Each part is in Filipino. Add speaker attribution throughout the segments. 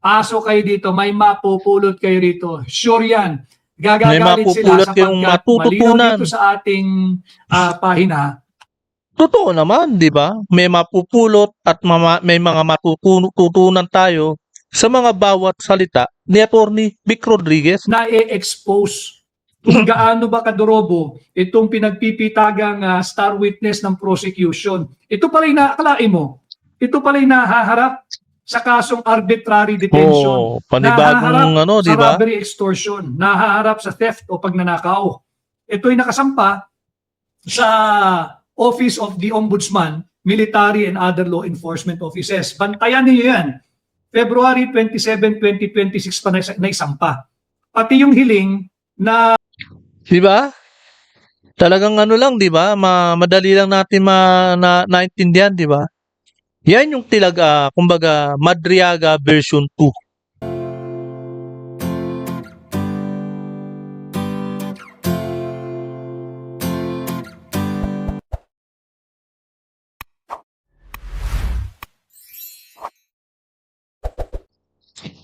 Speaker 1: aso kayo dito, may mapupulot kayo rito. Sure yan.
Speaker 2: May
Speaker 1: Gagagalit sila
Speaker 2: mapupulot kayong
Speaker 1: sapagkat malinaw
Speaker 2: matututunan.
Speaker 1: dito sa ating pahina.
Speaker 2: Totoo naman, di ba? May mapupulot at may mga matutunan tayo sa mga bawat salita ni Atty. Vic Rodriguez.
Speaker 1: Na i-expose kung gaano ba kadurobo itong pinagpipitagang star witness ng prosecution. Ito pala yung nakakalain mo. Ito pala yung nahaharap sa kasong arbitrary detention.
Speaker 2: Panibagong ano, di ba?
Speaker 1: Sa robbery extortion. Nahaharap sa theft o pagnanakaw. Ito'y nakasampa sa Office of the Ombudsman, Military and Other Law Enforcement Offices. Bantayan niyo yan. February 27, 2026 pa na isampa. Pati yung hiling na
Speaker 2: Di ba? Talagang ano lang, di ba? Madali lang natin naintindihan, di ba? Yan yung kumbaga, Madriaga version 2.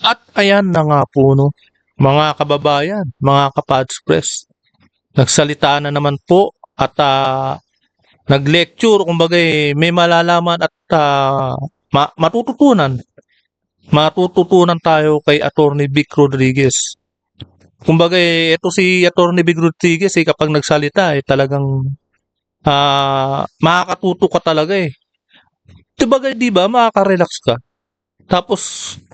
Speaker 2: At ayan na nga po, no, mga kababayan, mga kapadspress, nagsalita na naman po at nag-lecture, kumbaga may malalaman at matututunan. Matututunan tayo kay Atty. Vic Rodriguez. Kumbaga ito si Atty. Vic Rodriguez kapag nagsalita talagang makakatuto ka talaga eh. Di ba, makaka-relax ka. Tapos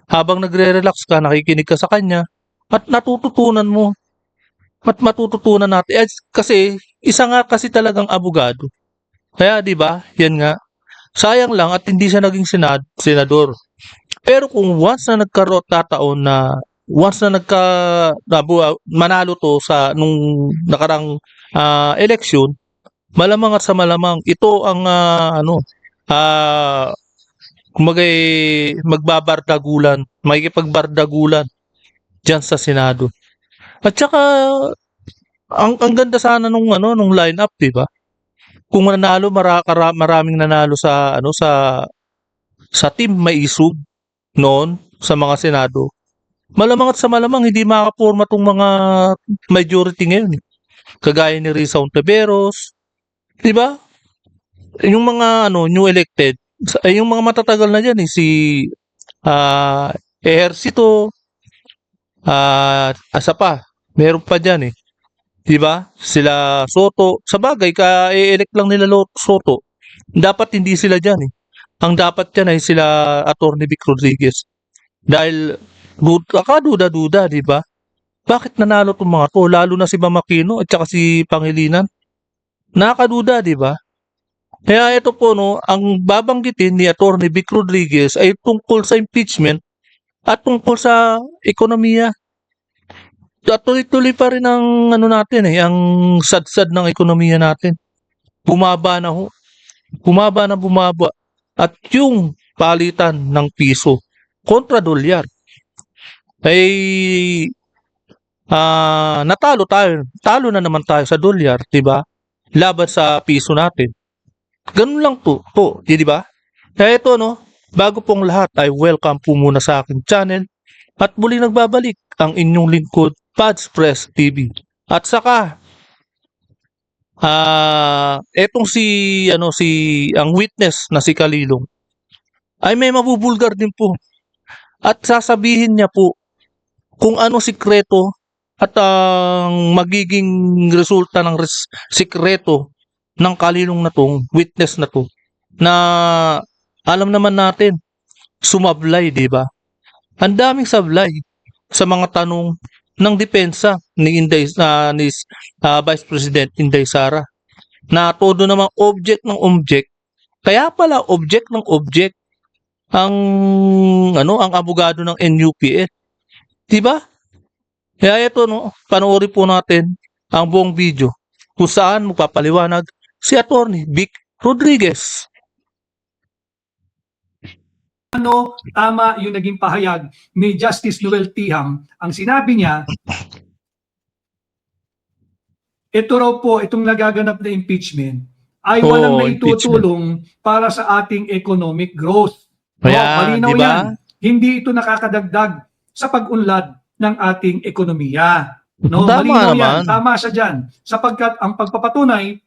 Speaker 2: habang nagre-relax ka, nakikinig ka sa kanya at natututunan mo. At matututunan natin kasi isa nga kasi talagang abogado. Kaya di ba? Yan nga. Sayang lang at hindi siya naging senador. Pero kung once na manalo to sa nung nakarang eleksyon, malamang at sa malamang ito ang magbabardagulan, makikipagbardagulan diyan sa Senado. At saka ang ganda sana nung lineup, 'di ba? Kung nanalo maraming nanalo sa team may isog noon sa mga Senado. Malamang at sa malamang hindi makaporma tong mga majority ngayon. Kagaya ni Risa Ontiveros, 'di ba? Yung mga new elected, yung mga matatagal na diyan si Ejercito, asa pa, meron pa diyan 'di ba? Sila Soto, sa bagay ka-elect lang nila Soto. Dapat hindi sila diyan Ang dapat diyan ay sila Atty. Vic Rodriguez. Dahil kaduda-duda, 'di ba? Bakit nanalo tong mga to? Lalo na si Mamakino at saka si Pangilinan. Nakaduda, 'di ba? Kaya ito po ang babanggitin ni Atty. Vic Rodriguez ay tungkol sa impeachment at tungkol sa ekonomiya. At tuloy-tuloy pa rin ang natin ang sadsad ng ekonomiya natin. Bumaba na ho. Bumaba. At yung palitan ng piso kontra dolyar ay natalo tayo. Talo na naman tayo sa dolyar, 'di ba? Laban sa piso natin. Ganun lang po, di ba? Kaya ito bago pong lahat ay welcome po muna sa aking channel at muli nagbabalik ang inyong lingkod Padspress TV. At saka etong ang witness na si Kalilong ay may mabubulgar din po. At sasabihin niya po kung ano sikreto at ang magiging resulta ng sikreto ng Kalilong na tong witness na to na alam naman natin sumablay, di ba? Ang daming sablay sa mga tanong ng depensa ni Vice President Inday Sara na todo namang object ng object. Kaya pala object ng object ang abogado ng NUPS. 'Di ba? Kaya ito panoorin po natin ang buong video kung saan magpapaliwanag si Atty. Vic Rodriguez.
Speaker 1: Tama yung naging pahayag ni Justice Noel Tiham. Ang sinabi niya, ito raw po, itong nagaganap na impeachment ay walang naitutulong para sa ating economic growth.
Speaker 2: Ayan,
Speaker 1: Malinaw
Speaker 2: diba?
Speaker 1: yan. hindi ito nakakadagdag sa pag-unlad ng ating ekonomiya. No,
Speaker 2: Tama
Speaker 1: malinaw yan.
Speaker 2: naman.
Speaker 1: Tama siya dyan. Sapagkat ang pagpapatunay,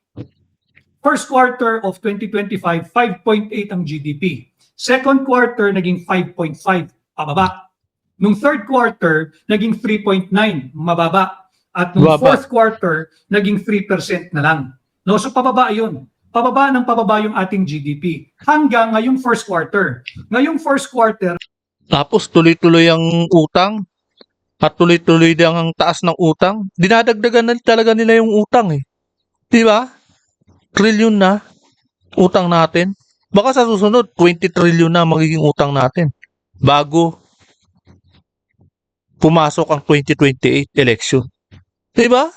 Speaker 1: first quarter of 2025, 5.8 ang GDP. Second quarter, naging 5.5, pababa. Nung third quarter, naging 3.9, mababa. At nung
Speaker 2: Baba.
Speaker 1: fourth quarter, naging 3% na lang. No, so pababa yun. Pababa ng pababa yung ating GDP. Hanggang ngayong first quarter. Ngayong first quarter,
Speaker 2: Tapos tuloy-tuloy ang utang at tuloy-tuloy din ang taas ng utang. Dinadagdagan na talaga nila yung utang eh. Di ba? Trillion na utang natin. Baka sa susunod, 20 trillion na magiging utang natin. Bago pumasok ang 2028 election. Di ba?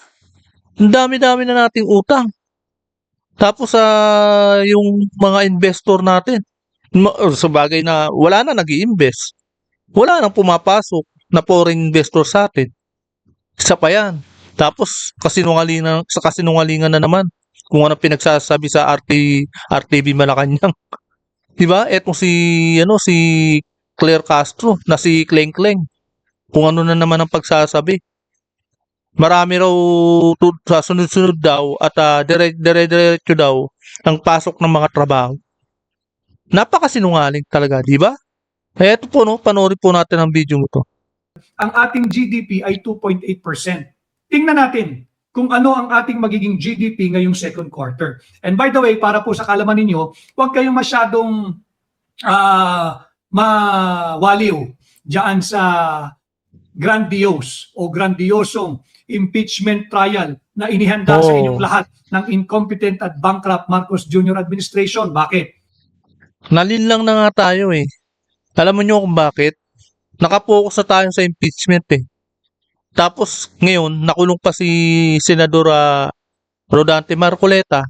Speaker 2: Ang dami-dami na nating utang. Tapos yung mga investor natin, sa bagay na wala na nag-i-invest. Wala nang pumapasok na foreign investor sa atin. Isa pa yan. Tapos sa kasinungalingan na naman kung ano pinagsasabi sa RTV Malacanang. 'Di ba? Etong si Claire Castro na si Kleng Kleng. Kung ano na naman ang pagsasabi. Marami raw sa sunod-sunod daw at dire-diretso daw ang pasok ng mga trabaho. Napakasinungaling talaga, 'di ba? Eh, ito po, no, panoorin po natin ang video mo to.
Speaker 1: ang ating GDP ay 2.8%. Tingnan natin kung ano ang ating magiging GDP ngayong second quarter. And by the way, para po sa kalaman ninyo, huwag kayong masyadong mawaliw diyan sa grandiose o grandiosong impeachment trial na inihanda sa inyong lahat ng incompetent at bankrupt Marcos Jr. administration. Bakit?
Speaker 2: Nalinlang na nga tayo eh. Alam mo nyo kung bakit? Nakapokus na tayo sa impeachment eh. Tapos ngayon, nakulong pa si Senador Rodante Marcoleta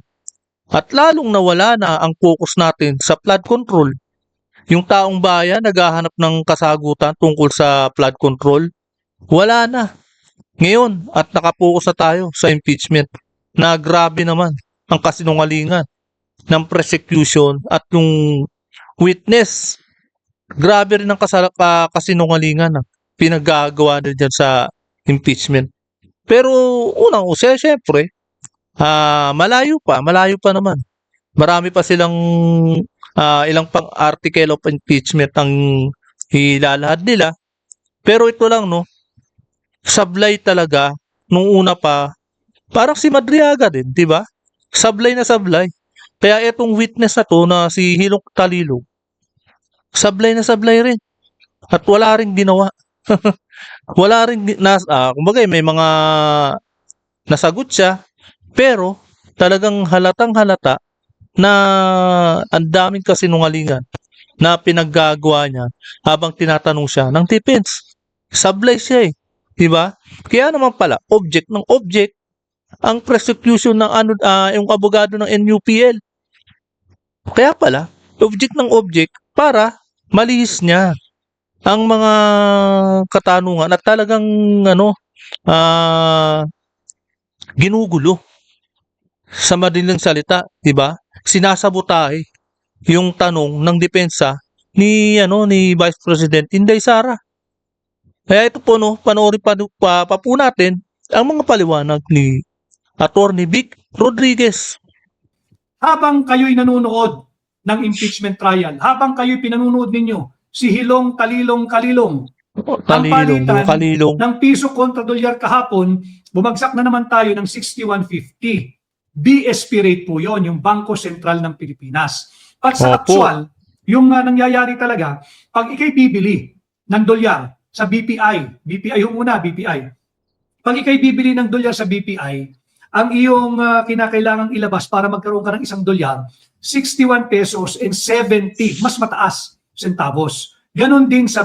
Speaker 2: at lalong nawala na ang focus natin sa flood control. Yung taong bayan naghahanap ng kasagutan tungkol sa flood control, wala na. Ngayon, at nakapokus na tayo sa impeachment na grabe naman ang kasinungalingan ng prosecution at yung witness. Grabe rin ang kasinungalingan na pinaggagawa na dyan sa impeachment. Pero unang-una, syempre, malayo pa naman. Marami pa silang ilang pang article of impeachment ang ilalahad nila. Pero ito lang, no, sablay talaga nung una pa, parang si Madriaga din, di ba? Sablay na sablay. Kaya itong witness na to na si Hilong Talilog, sablay na sablay rin. At wala ring ginawa. Wala ring, kumbaga may mga nasagot siya, pero talagang halatang halata na ang daming kasinungalingan na pinaggagawa niya habang tinatanong siya ng defense. Sablay siya eh. Diba? Kaya naman pala, object ng object ang prosecution ng yung abogado ng NUPL. Kaya pala, object ng object para malihis niya ang mga katanungan at talagang ginugulo. Sa madaling salita, 'di ba? Sinasabotahe yung tanong ng depensa ni Vice President Inday Sara. Kaya ito po, no, panoorin pa po natin ang mga paliwanag ni Attorney Vic Rodriguez.
Speaker 1: Habang kayo'y nanonood ng impeachment trial, habang kayo'y pinanunood ninyo si Hilong Talilong Kalilong, ang palitan
Speaker 2: Kalilong.
Speaker 1: ng piso kontra dolyar kahapon, bumagsak na naman tayo ng 61.50. BSP rate po yon, yung Bangko Sentral ng Pilipinas. At sa actual, yung nangyayari talaga, pag ikay bibili ng dolyar sa BPI, BPI yung una, BPI. Pag ikay bibili ng dolyar sa BPI, ang iyong kinakailangang ilabas para magkaroon ka ng isang dolyar, 61 pesos and 70, mas mataas, centavos. Ganon din sa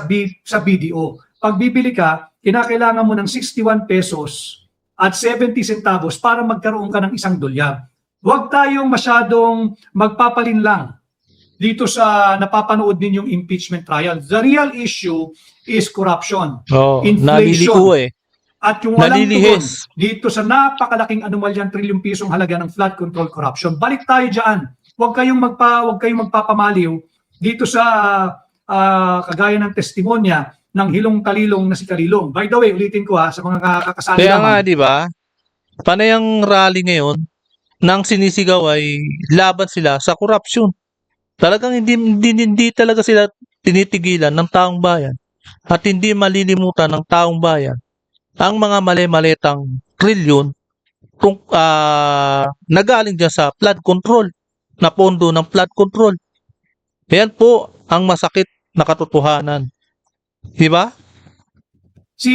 Speaker 1: BDO. Pag bibili ka, kinakailangan mo ng 61 pesos at 70 centavos para magkaroon ka ng isang dolyar. Huwag tayong masyadong magpapalinlang dito sa napapanood ninyong impeachment trial. The real issue is corruption, inflation, at yung walang tugon dito sa napakalaking anomalyang trilyong pisong halaga ng flood control corruption. Balik tayo dyan. Huwag kayong magpapamaliw dito sa kagaya ng testimonya ng hilong-talilong na si Kalilong. By the way, ulitin ko sa mga kakasali
Speaker 2: Kaya nga,
Speaker 1: lamang.
Speaker 2: di ba? Panay ang rally ngayon nang sinisigaw ay laban sila sa corruption. Talagang hindi talaga sila tinitigilan ng taong bayan at hindi malilimutan ng taong bayan ang mga mali-maletang trilyon kung nagaling dyan sa flood control, na pondo ng flood control. Yan po ang masakit na katotohanan. Diba?
Speaker 1: Si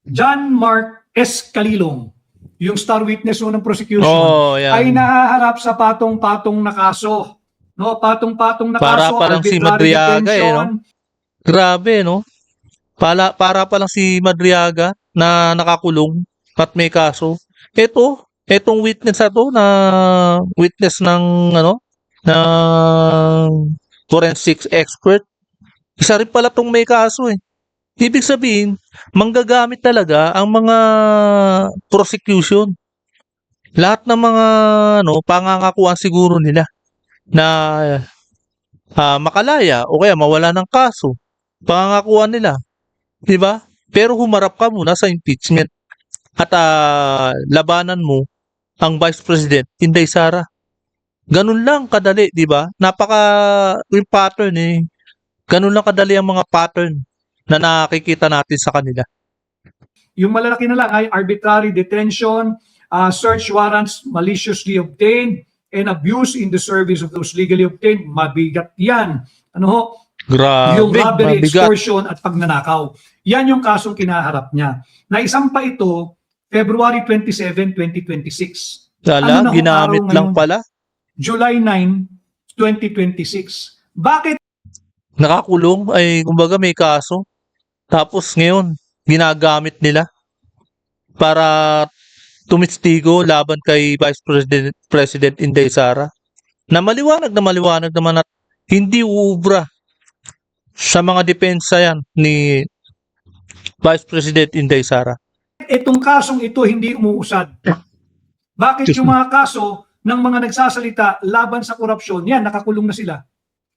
Speaker 1: John Mark S. Kalilong, yung star witness ng prosecution,
Speaker 2: Oh,
Speaker 1: ay
Speaker 2: yan.
Speaker 1: nahaharap sa patong-patong na kaso. No, patong-patong na
Speaker 2: Para
Speaker 1: kaso,
Speaker 2: pa lang si
Speaker 1: arbitrary
Speaker 2: Madriaga
Speaker 1: detention.
Speaker 2: no? Grabe, no? Para pa lang si Madriaga na nakakulong at may kaso. Etong witness na to na witness ng forensics expert. Isa rin pala tong may kaso eh. Ibig sabihin, manggagamit talaga ang mga prosecution. Lahat ng mga pangangakuan siguro nila na makalaya o kaya mawala ng kaso. Pangangakuan nila, 'di ba? Pero humarap ka muna sa impeachment at labanan mo ang Vice President Inday Sara. Ganun lang kadali, 'di ba? Yung pattern eh. Ganun lang kadali ang mga pattern na nakikita natin sa kanila.
Speaker 1: Yung malalaki na lang ay arbitrary detention, search warrants maliciously obtained, and abuse in the service of those legally obtained. Mabigat yan. Ano ho?
Speaker 2: Grabe,
Speaker 1: Yung robbery,
Speaker 2: mabigat.
Speaker 1: extortion at pagnanakaw. Yan yung kasong kinaharap niya. Naisampa ito February 27, 2026.
Speaker 2: Lala,
Speaker 1: Ano na ho
Speaker 2: ginamit
Speaker 1: araw
Speaker 2: lang
Speaker 1: ngayon?
Speaker 2: pala.
Speaker 1: July 9, 2026. Bakit
Speaker 2: Nakakulong ay kumbaga may kaso. Tapos ngayon, ginagamit nila para tumistigo laban kay President Inday Sara. Na maliwanag naman at hindi uubra sa mga depensa yan ni Vice President Inday Sara.
Speaker 1: itong kasong ito hindi umuusad? Bakit yung mga kaso ng mga nagsasalita laban sa korupsyon, yan, nakakulong na sila?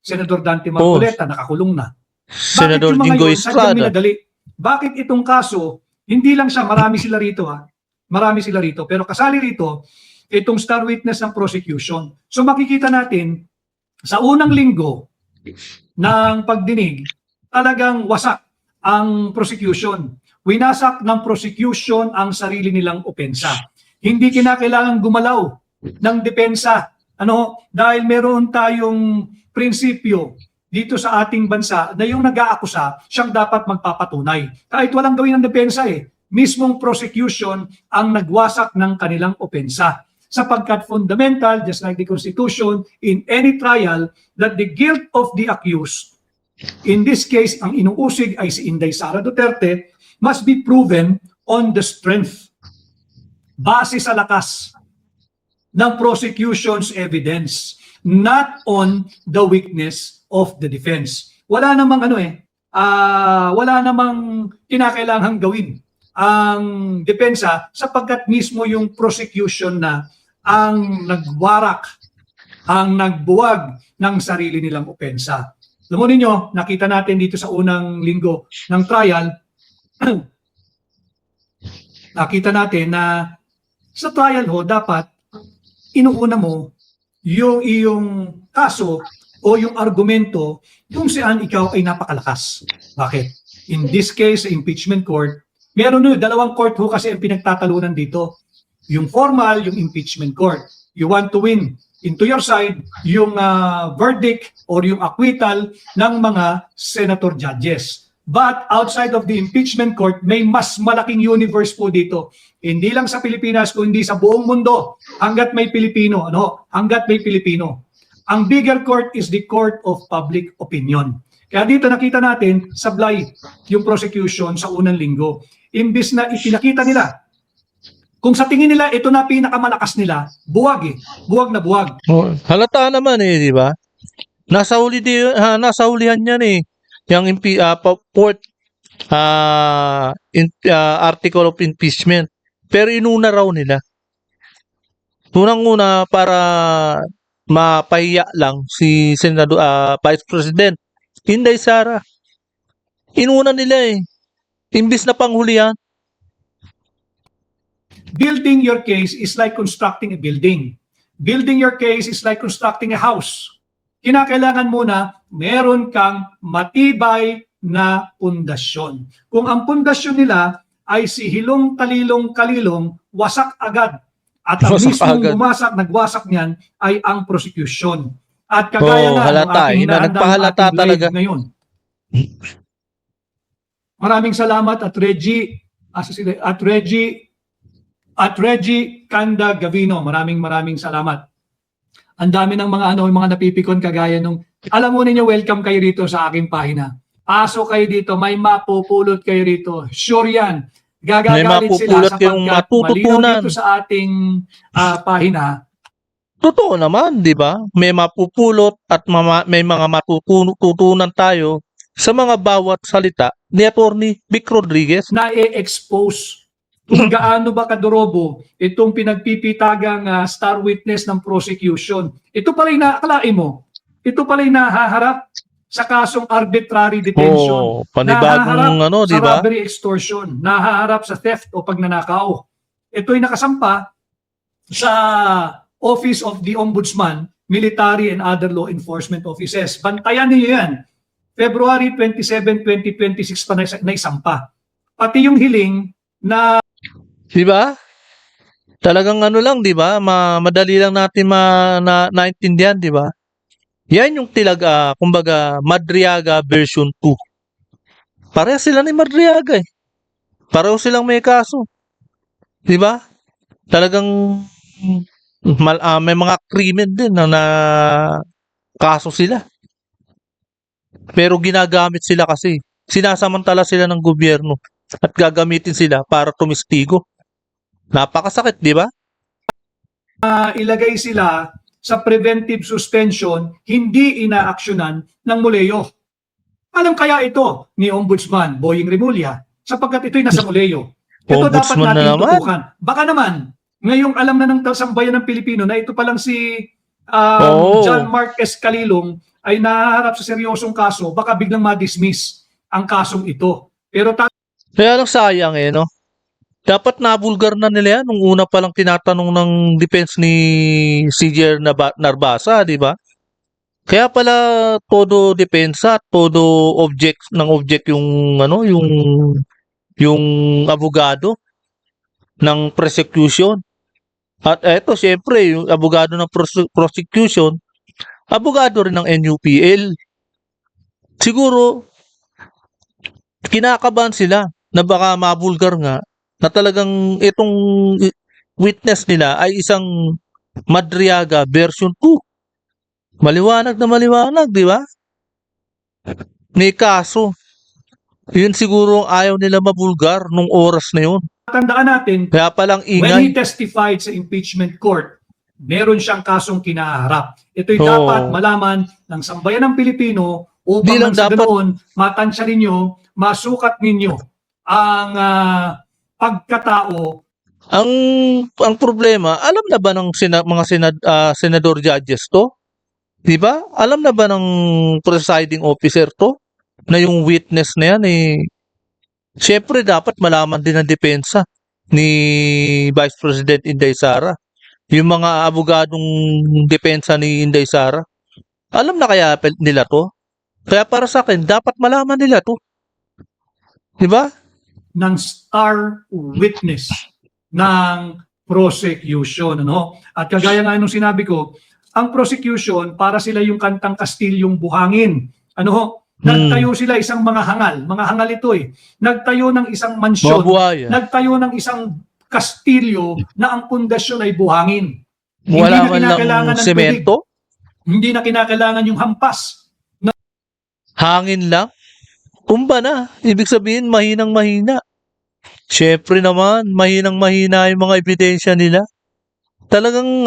Speaker 1: Senador Dante Marcoleta, nakakulong na.
Speaker 2: Senador
Speaker 1: Bakit yung mga
Speaker 2: Jingo
Speaker 1: yun, sadyang
Speaker 2: Estrada.
Speaker 1: minadali? Bakit itong kaso, hindi lang siya, marami sila rito marami sila rito, pero kasali rito, itong star witness ng prosecution. So makikita natin, sa unang linggo ng pagdinig, talagang wasak ang prosecution. Winasak ng prosecution ang sarili nilang opensa. Hindi kinakailangan gumalaw ng depensa. Dahil meron tayong prinsipyo dito sa ating bansa na yung nag-aakusa, siyang dapat magpapatunay. Kahit walang gawin ng depensa mismong prosecution ang nagwasak ng kanilang opensa. Sapagkat fundamental, just like the Constitution, in any trial, that the guilt of the accused, in this case, ang inuusig ay si Inday Sara Duterte, must be proven on the strength, base sa lakas ng prosecution's evidence, not on the weakness of the defense. Wala namang wala namang kinakailangang gawin ang depensa sapagkat mismo yung prosecution na ang nagwarak, ang nagbuwag ng sarili nilang opensa. Alam mo ninyo, nakita natin dito sa unang linggo ng trial, nakita natin na sa trial dapat inuuna mo yung iyong kaso o yung argumento kung saan ikaw ay napakalakas. Bakit? In this case, sa impeachment court, meron dalawang court kasi ang pinagtatalunan dito. Yung formal, yung impeachment court. You want to win into your side yung verdict or yung acquittal ng mga senator judges. But outside of the impeachment court, may mas malaking universe po dito. Hindi lang sa Pilipinas, kundi sa buong mundo. Hanggat may Pilipino. Hanggat may Pilipino. Ang bigger court is the court of public opinion. Kaya dito nakita natin, sablay yung prosecution sa unang linggo. Imbis na ipinakita nila, kung sa tingin nila ito na pinakamalakas nila, buwag buwag na buwag.
Speaker 2: Halata naman di ba? Nasahulihan yan yung fourth article of impeachment. Pero inuna raw nila. Unang-una para mapahiya lang si Vice President Inday Sara. Inuna nila eh. Imbis na panghulihan.
Speaker 1: Building your case is like constructing a building. Building your case is like constructing a house. Kinakailangan muna meron kang matibay na pundasyon. Kung ang pundasyon nila ay si Hilong Talilong Kalilong, wasak agad. At ang
Speaker 2: Wasak
Speaker 1: mismong
Speaker 2: agad.
Speaker 1: nagwasak niyan ay ang prosecution. At kagaya
Speaker 2: Oo,
Speaker 1: nga ng
Speaker 2: halata.
Speaker 1: ating hinahandang
Speaker 2: Nagpahalata
Speaker 1: ating live
Speaker 2: talaga.
Speaker 1: ngayon. Maraming salamat at Reggie Kanda Gavino. Maraming salamat. Ang dami ng mga mga napipikon kagaya nung, alam mo ninyo, welcome kayo rito sa aking pahina. Aso kayo dito, may mapupulot kayo rito. Sure yan.
Speaker 2: May
Speaker 1: Gagagalit sila
Speaker 2: mapupulot
Speaker 1: sapagkat
Speaker 2: yung matututunan.
Speaker 1: malinaw dito sa ating pahina.
Speaker 2: Totoo naman, di ba? May mapupulot at may mga matutunan tayo sa mga bawat salita ni Atty. Vic Rodriguez.
Speaker 1: Na i-expose kung gaano ba kadurobo itong pinagpipitagang star witness ng prosecution. Ito pala'y naakalain mo. Ito pala'y nahaharap sa kasong arbitrary detention.
Speaker 2: Panibagong di
Speaker 1: sa
Speaker 2: ba?
Speaker 1: robbery extortion. Nahaharap sa theft o pagnanakaw. Ito'y nakasampa sa Office of the Ombudsman, Military and Other Law Enforcement Offices. Bantayan niyo yan. February 27, 2026 pa naisampa. Pati yung hiling na
Speaker 2: Di ba? Talagang lang, di ba? Madali lang natin naintindihan, di ba? Yan yung kumbaga, Madriaga version 2. Pareha sila ni Madriaga eh. Pareho silang may kaso. Di ba? Talagang may mga krimen din na kaso sila. Pero ginagamit sila kasi. Sinasamantala sila ng gobyerno at gagamitin sila para tumistigo. Napakasakit, di ba?
Speaker 1: ilagay sila sa preventive suspension, hindi inaaksyonan ng Muleo. Alam kaya ito ni Ombudsman Boying Remulla sapagkat ito'y nasa Muleo. Ito dapat
Speaker 2: Ombudsman na
Speaker 1: natin
Speaker 2: naman.
Speaker 1: tutukan. Baka naman, ngayong alam na ng sambayan ng Pilipino na ito palang si John Marquez Kalilong ay naharap sa seryosong kaso, baka biglang ma-dismiss ang kasong ito. Pero
Speaker 2: Kaya lang sayang no? Dapat nabulgar na nila yan nung una pa lang tinatanong ng defense ni CJ Narbasa, di ba? Kaya pala todo depensa, todo object yung yung abogado ng prosecution. At eto syempre yung abogado ng prosecution, abogado rin ng NUPL. Siguro kinakabahan sila na baka mabulgar nga na talagang itong witness nila ay isang Madriaga version 2. Maliwanag na maliwanag, di ba? May kaso. Yun siguro ayaw nila mabulgar nung oras na yun.
Speaker 1: tandaan natin,
Speaker 2: Kaya palang
Speaker 1: when he
Speaker 2: ingay.
Speaker 1: testified sa impeachment court, meron siyang kasong kinaharap. Ito'y
Speaker 2: Oo.
Speaker 1: dapat malaman ng sambayan ng Pilipino
Speaker 2: Di
Speaker 1: upang
Speaker 2: lang
Speaker 1: nang sa
Speaker 2: dapat-
Speaker 1: ganoon, matansya ninyo, masukat ninyo ang pagkatao.
Speaker 2: Ang problema, alam na ba ng mga senador judges to? 'Di ba? Alam na ba ng presiding officer to na yung witness na yan syempre dapat malaman din ng depensa ni Vice President Inday Sara. Yung mga abogadong depensa ni Inday Sara. Alam na kaya nila to? Kaya para sa akin, dapat malaman nila to. 'Di ba?
Speaker 1: Ng star witness ng prosecution. At kagaya nga nung sinabi ko, ang prosecution, para sila yung kantang Kastilyong Buhangin. Nagtayo sila isang mga hangal ito Nagtayo ng isang mansyon,
Speaker 2: Mabuhaya.
Speaker 1: nagtayo ng isang kastilyo na ang pundasyon ay buhangin.
Speaker 2: Wala
Speaker 1: Hindi na
Speaker 2: man
Speaker 1: kinakailangan
Speaker 2: lang
Speaker 1: ng
Speaker 2: semento.
Speaker 1: Hindi na kinakailangan yung hampas.
Speaker 2: Hangin lang. Tumba na. Ibig sabihin, mahinang-mahina. Syempre naman, mahinang-mahina yung mga ebidensya nila. Talagang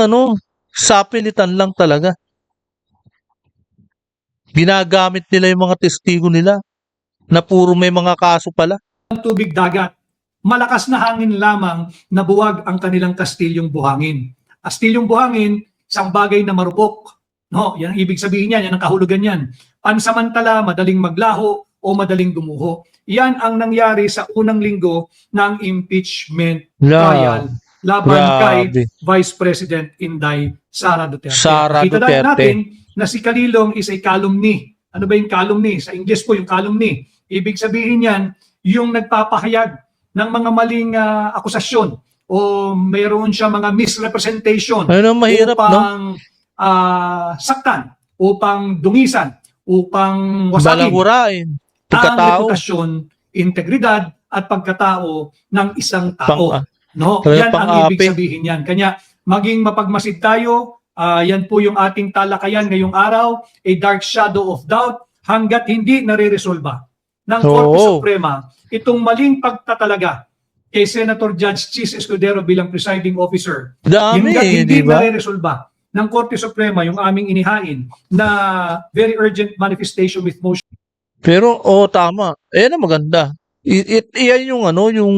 Speaker 2: sapilitan lang talaga. Ginagamit nila yung mga testigo nila na puro may mga kaso pala.
Speaker 1: Ang tubig dagat. Malakas na hangin lamang na buwag ang kanilang kastilyong buhangin. Kastilyong buhangin, isang bagay na marupok. No, yan ang ibig sabihin niyan, yan ang kahulugan niyan. Pansamantala, madaling maglaho o madaling gumuho. Yan ang nangyari sa unang linggo ng impeachment trial laban kay
Speaker 2: Grabe.
Speaker 1: Vice President Inday Sara Duterte.
Speaker 2: Sara
Speaker 1: Kita
Speaker 2: Duterte.
Speaker 1: natin na si Kalilong is a calumny. Ano ba yung calumny? Sa English po yung calumny. Ibig sabihin yan, yung nagpapahayag ng mga maling akusasyon o mayroon siya mga misrepresentation
Speaker 2: Ano mahirap, no?
Speaker 1: upang saktan, upang dungisan, upang wasakin
Speaker 2: Balangurain.
Speaker 1: ang
Speaker 2: Pagkatao.
Speaker 1: reputasyon, integridad at pagkatao ng isang tao.
Speaker 2: Pang-
Speaker 1: No,
Speaker 2: Talagang
Speaker 1: yan ang
Speaker 2: pang-api.
Speaker 1: ibig sabihin yan. Kanya maging mapagmasid tayo, yan po yung ating talakayan ngayong araw, a dark shadow of doubt, hanggat hindi nare-resolba ng Korte
Speaker 2: Oo.
Speaker 1: Suprema itong maling pagtatalaga kay Senator Judge Chis Escudero bilang presiding officer.
Speaker 2: Dami,
Speaker 1: Hanggat hindi
Speaker 2: di ba?
Speaker 1: nare-resolba ng Korte Suprema yung aming inihain na very urgent manifestation with motion.
Speaker 2: Pero, tama. Ayan ang maganda. Iyan yung yung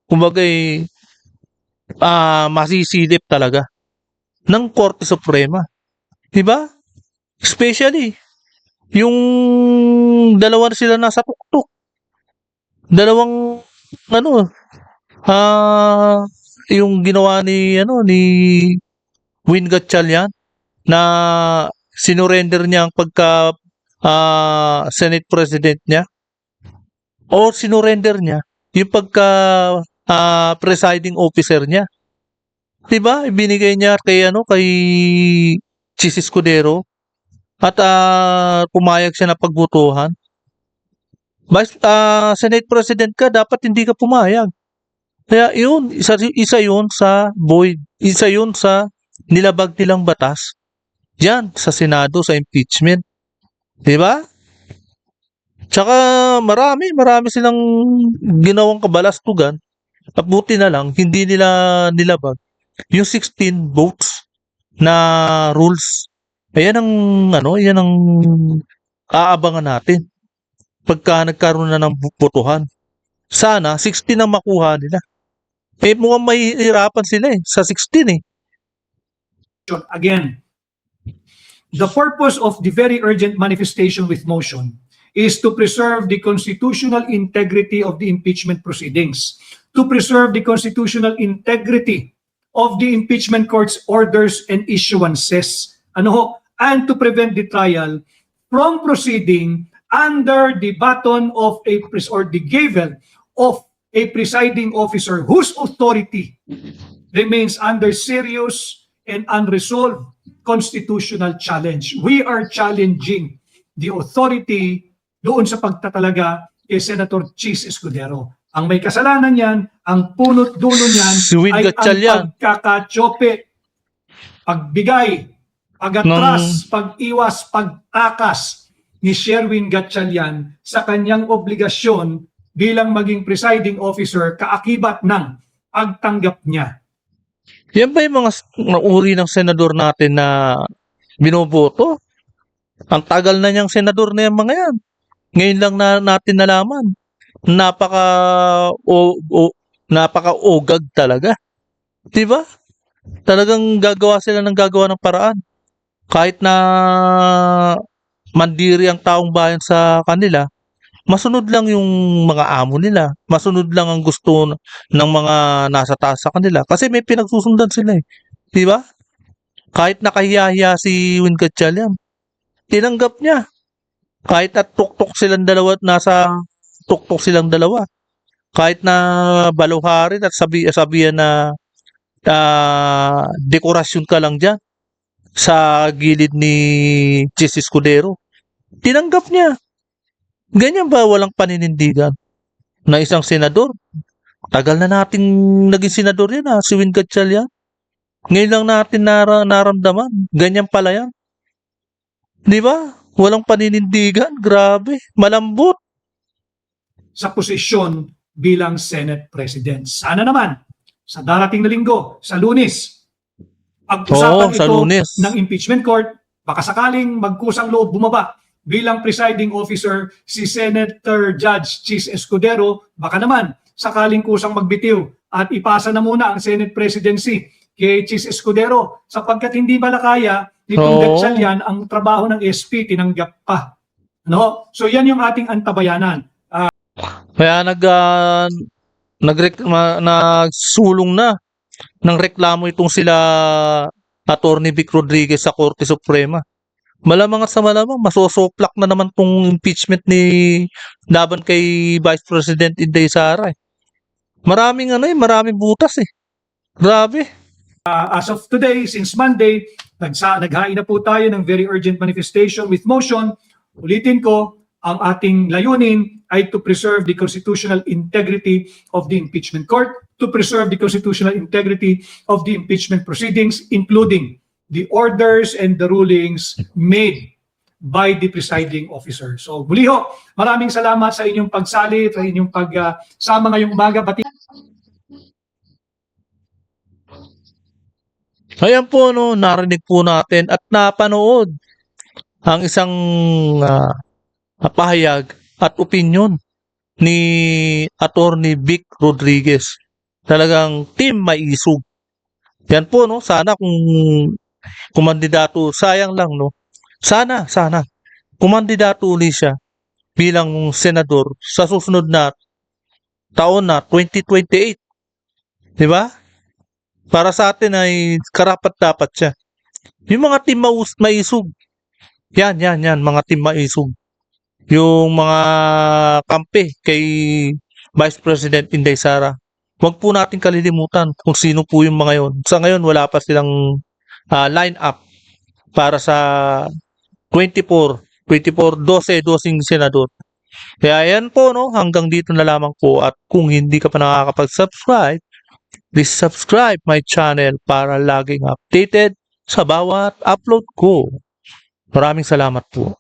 Speaker 2: kumbaga masisilip talaga ng Korte Suprema. Diba? Especially, yung dalawa sila nasa tuktok. Dalawang, yung ginawa ni Win Gatchalian na sinurrender niya ang pagka Senate President niya o sinurrender niya yung pagka presiding officer niya. 'Di ba? Ibinigay niya kay kay Chis Escudero at pumayag siya na pagbotohan. Senate President ka, dapat hindi ka pumayag. Kaya yun, isa yun sa void, isa yun sa nilabag nilang batas. Yan, sa Senado, sa impeachment. 'Di ba? Tsaka marami silang ginawang kabalastugan. At buti na lang, hindi nila nilabag yung 16 votes na rules. Ayan ang yan ang aabangan natin pagka nagkaroon na ng botohan. Sana 16 ang makuha nila. Mukhang mahihirapan sila sa 16
Speaker 1: Again, the purpose of the very urgent manifestation with motion is to preserve the constitutional integrity of the impeachment proceedings, to preserve the constitutional integrity of the impeachment court's orders and issuances, and to prevent the trial from proceeding under the baton of or the gavel of a presiding officer whose authority remains under serious and unresolved constitutional challenge. We are challenging the authority doon sa pagtatalaga kay Senator Chis Escudero. Ang may kasalanan niyan, ang punot dulo niyan
Speaker 2: Si Win
Speaker 1: ay
Speaker 2: Gatchalian.
Speaker 1: ang pagkakatsope, pagbigay, pag-atras, pag-iwas, pagtakas ni Sherwin Gatchalian sa kanyang obligasyon bilang maging presiding officer kaakibat ng pagtanggap niya.
Speaker 2: Yan ba yung mga uri ng senador natin na binoboto? Ang tagal na niyang senador na yung mga yan. Ngayon lang natin nalaman. Napaka-ogag talaga. 'Di ba? Talagang gagawa sila ng paraan. Kahit na mandiri ang taong bayan sa kanila, masunod lang yung mga amo nila. Masunod lang ang gusto ng mga nasa taas sa kanila. Kasi may pinagsusundan sila 'Di ba? Kahit nakahiya-hiya si Win Gatchalian, tinanggap niya. Kahit at tuktok silang dalawa at nasa tuktok silang dalawa. Kahit na baluharin at sabihan na dekorasyon ka lang dyan sa gilid ni Chis Escudero. Tinanggap niya. Ganyan ba walang paninindigan na isang senador? Tagal na nating naging senador yan si Win Gatchalian. Ngayon lang natin naramdaman. Ganyan pala yan. Di ba? Walang paninindigan. Grabe. Malambot.
Speaker 1: Sa posisyon bilang Senate President. Sana naman, sa darating na linggo, sa Lunes, pag-usapan
Speaker 2: sa
Speaker 1: ito
Speaker 2: Lunes.
Speaker 1: ng impeachment court, baka sakaling magkusang loob bumaba bilang presiding officer si Senator Judge Chis Escudero, baka naman sakaling kusang magbitiw at ipasa na muna ang Senate presidency kay Chis Escudero sapagkat hindi malakaya nitong
Speaker 2: Oo.
Speaker 1: Gatchalian ang trabaho ng SP tinanggap pa. No? So yan yung ating antabayanan.
Speaker 2: Kaya nagsulong na ng reklamo itong sila Attorney Vic Rodriguez sa Korte Suprema. Malamang at sa malamang, masosoplak na naman tong impeachment ni laban kay Vice President Inday Sara. Maraming butas eh. Grabe.
Speaker 1: As of today, since Monday, naghain na po tayo ng very urgent manifestation with motion. Ulitin ko, ang ating layunin ay to preserve the constitutional integrity of the impeachment court, to preserve the constitutional integrity of the impeachment proceedings, including the orders and the rulings made by the presiding officer. So muli ho, maraming salamat sa inyong pagsali, sa inyong pagsama ngayong umaga.
Speaker 2: Ayan po, no, narinig po natin at napanood ang isang pahayag at opinion ni Attorney Vic Rodriguez. Talagang team maisog. Yan po, no, sana kung kumandidato, sayang lang, no, sana kumandidato ulit siya bilang senador sa susunod na taon na 2028. Di ba? Para sa atin ay karapat-dapat siya. Yung mga team maisog, yan, mga team maisog. Yung mga kampe kay Vice President Inday Sara. Huwag po natin kalilimutan kung sino po yung mga yon. Sa ngayon, wala pa silang line up para sa 12 senador. Kaya yan po, no, hanggang dito na lamang po. At kung hindi ka pa nakakapag-subscribe, please subscribe my channel para laging updated sa bawat upload ko. Maraming salamat po.